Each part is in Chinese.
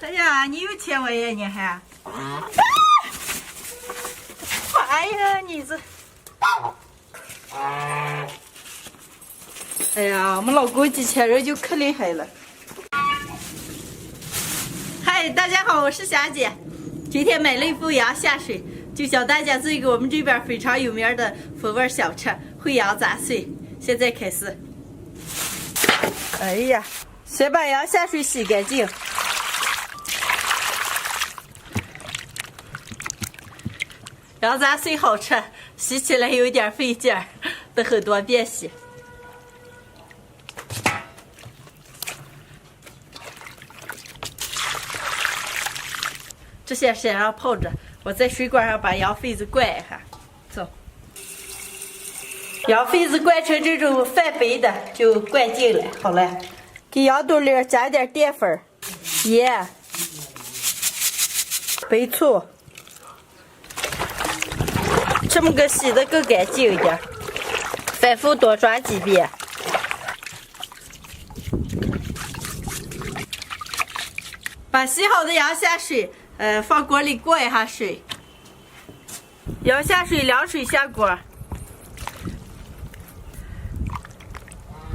哎呀，你有钱我呀，你还？哎呀，你这！哎呀，我们老公机器人就可厉害了。嗨，大家好，我是霞姐。今天买了一副羊下水，就教大家做一个我们这边非常有名的风味小吃——烩羊杂碎。现在开始。哎呀，先把羊下水洗干净。羊杂碎好吃，洗起来有点费劲儿，得很多遍洗。这些先让泡着，我在水管上把羊肺子灌一下。走，羊肺子灌成这种泛白的就灌进来。好了，给羊肚里加点淀粉、盐、白醋。这么个洗的更干净一点，反复多抓几遍。把洗好的羊下水，放锅里过一下水。羊下水，凉水下锅，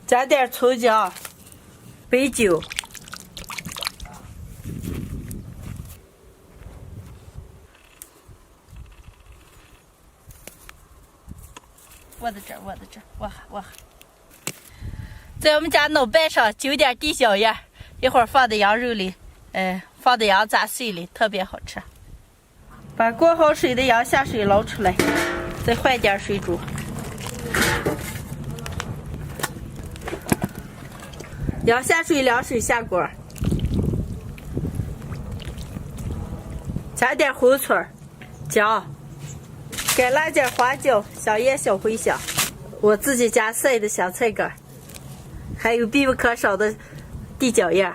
加点葱姜、白酒。握在这儿，握在这儿，握哈握哈。在我们家脑瓣上揪点地小叶，一会儿放在羊肉里，放在羊杂碎里，特别好吃。把过好水的羊下水捞出来，再换点水煮。羊下水，凉水下锅，加点红葱、姜。干辣椒、花椒、香叶、小茴香，我自己家晒的香菜干，还有必不可少的地椒叶，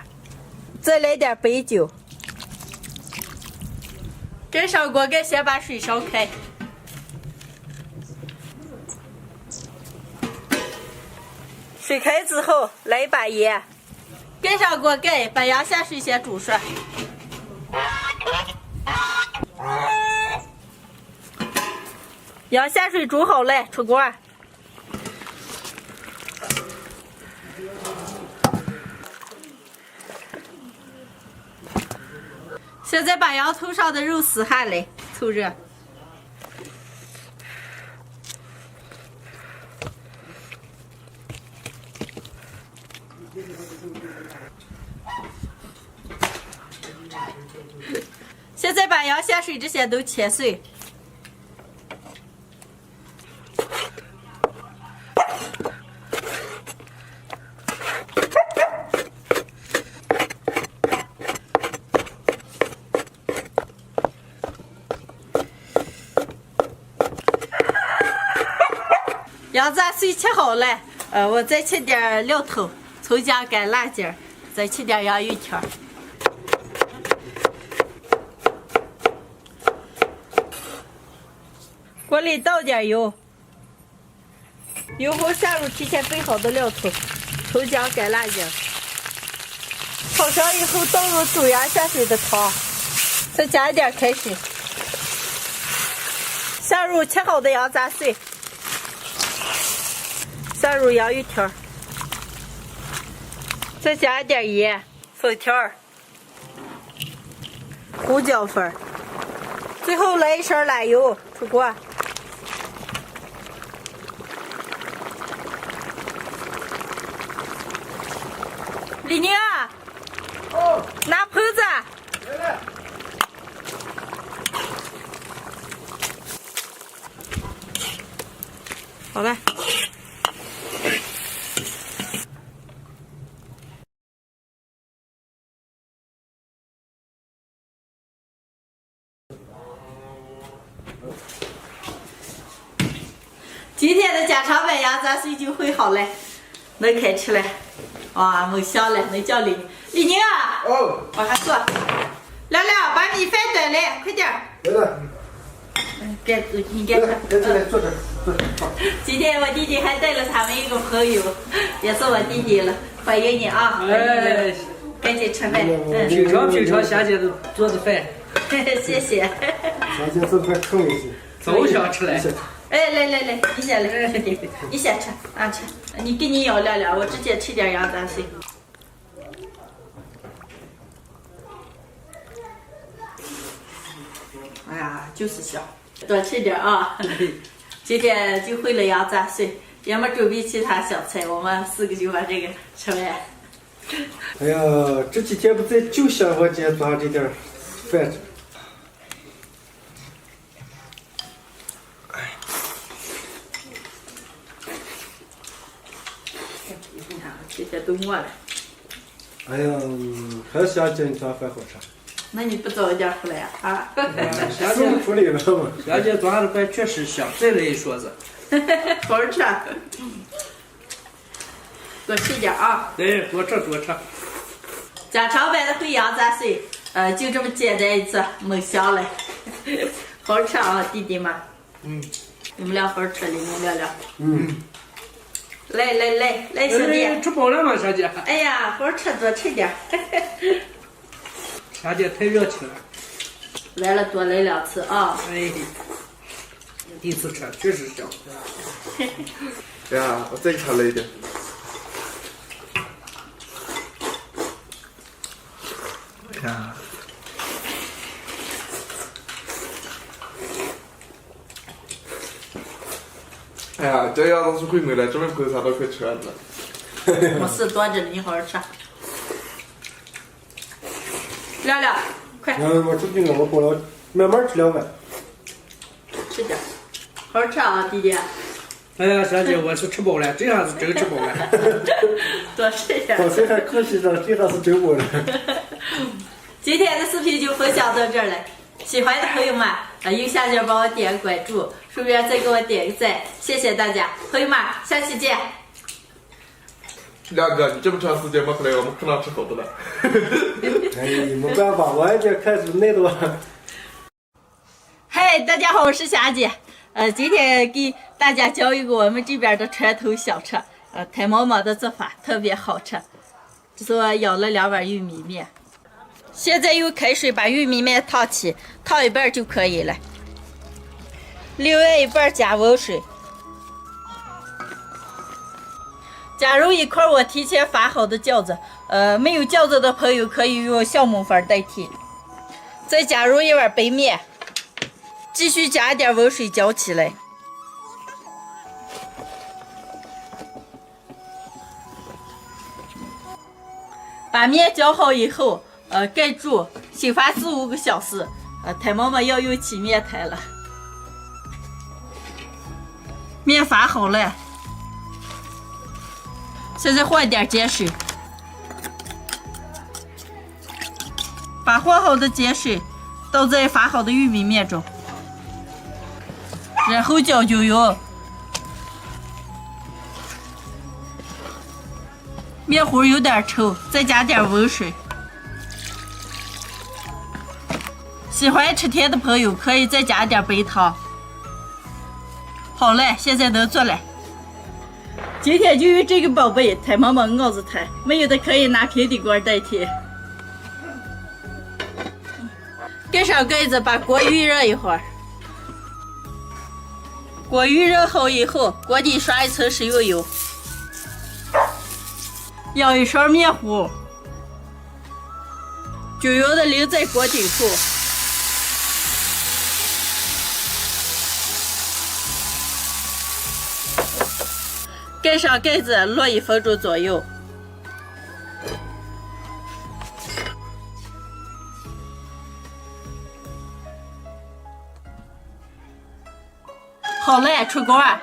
再来点白酒。盖上锅盖，先把水烧开。水开之后，来一把盐，盖上锅盖，把羊下水先煮熟。羊下水煮好了，出锅。现在把羊头上的肉撕下来，凑热。现在把羊下水这些都切碎。羊杂碎切好了，我再切点料头、葱姜、干辣椒，再切点洋芋条。锅里倒点油，油后下入提前备好的料头、葱姜、干辣椒，炒香以后倒入煮羊下水的汤，再加一点开水，下入切好的羊杂碎。下入洋芋条，再加一点盐、粉条、胡椒粉，最后来一勺辣油，出锅。李宁啊，哦，拿盆子。来了。好了。今天的家常版羊杂碎就烩好了，能开吃了。哇，没香了，能叫李宁啊！哦，往下坐。亮亮，把米饭端来，快点。来了。你给他。来，坐这，坐这。好。今天我弟弟还带了他们一个朋友，也是我弟弟了，欢迎你啊！哎，赶紧吃饭。平常霞姐的做的饭，谢谢。霞姐做饭可美味。都想吃来。哎，来，你先来，兄弟，你先吃啊吃。你跟你要聊聊，我直接吃点羊杂碎。哎呀，就是香，多吃点啊！今天就会了羊杂碎，也没准备其他小菜，我们4个就把这个吃完。哎呀，这几天不在，就想我今天做上这点饭吃。你看，这些都没了。哎呀，还想叫你做饭好吃。那你不早一点回来呀？啊？霞姐送出来了嘛。霞姐做的饭确实香，再来一勺子。好好吃。多吃点啊！对，多吃。家常版的烩羊杂碎，就这么简单一次，没香了。好好吃啊，弟弟们。你们俩好好吃，你们聊聊。来，兄弟。吃饱了吗，霞姐？哎呀，好好吃，多吃点。霞姐太热情了。来了，多来2次啊！哎，第一次吃，确实香。呀，我再给他来一点。呀，哎呀，这羊肉是会没了，这边回啥都快吃完了。没事，多着呢，你好好吃。聊聊，快我这边我饱了，慢慢吃2碗。吃点，好好吃啊，弟弟。哎呀，霞姐，我是吃饱了，这下是真吃饱了。多吃点。刚才还可惜着，这下是真饱了。今天的视频就分享到这儿了，喜欢的朋友们右下角帮我点个关注，顺便再给我点个赞，谢谢大家，朋友们，下期见。亮哥，你这么长时间没回来，我们可能吃好的了。哎，没办法，我也得开始耐着了。嗨，大家好，我是霞姐。今天给大家教一个我们这边的传统小吃，太毛毛的做法特别好吃。这是我舀了2碗玉米面，现在用开水把玉米面烫起，烫一半就可以了。另外一半加温水，加入1块我提前发好的饺子，没有饺子的朋友可以用小米粉代替。再加入1碗白面。继续加点温水搅起来，把面搅好以后，盖住，醒发4、5个小时。太妈妈要用起面台了。面发好了，现在换点碱水，把和好的碱水倒在发好的玉米面中。然后浇酒油，面糊有点稠，再加点温水。喜欢吃甜的朋友可以再加点白糖。好嘞，现在能做了。今天就用这个宝贝太妈妈熬子菜，没有的可以拿平底锅代替。盖上盖子，把锅预热一会儿。锅预热好以后，锅底刷一层食用油，舀1勺面糊，均匀的淋在锅底处，盖上盖子，落1分钟左右。好嘞，出锅啊！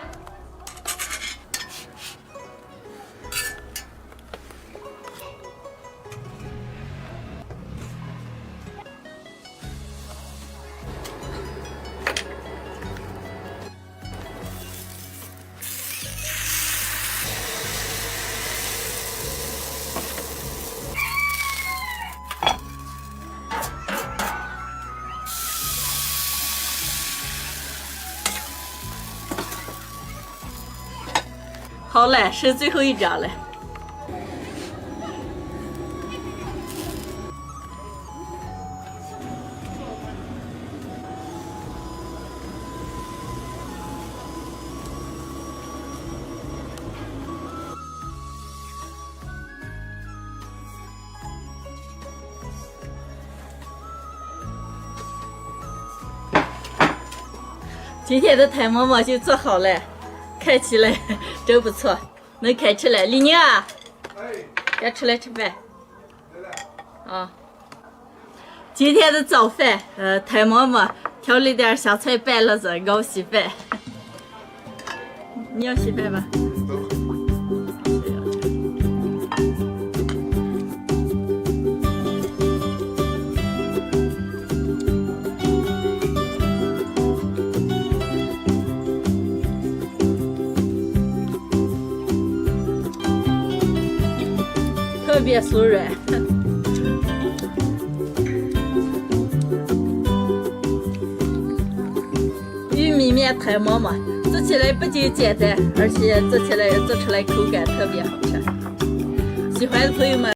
好了，剩最后一张了。今天的台馍馍就做好了，看起来真不错，能开吃了。李宁啊，要出来吃饭。啊，今天的早饭，台馍馍调了点香菜拌了子熬稀饭。你要稀饭吧？特别酥软。玉米面台馍馍做起来不仅简单，而且做出来口感特别好吃。喜欢的朋友们。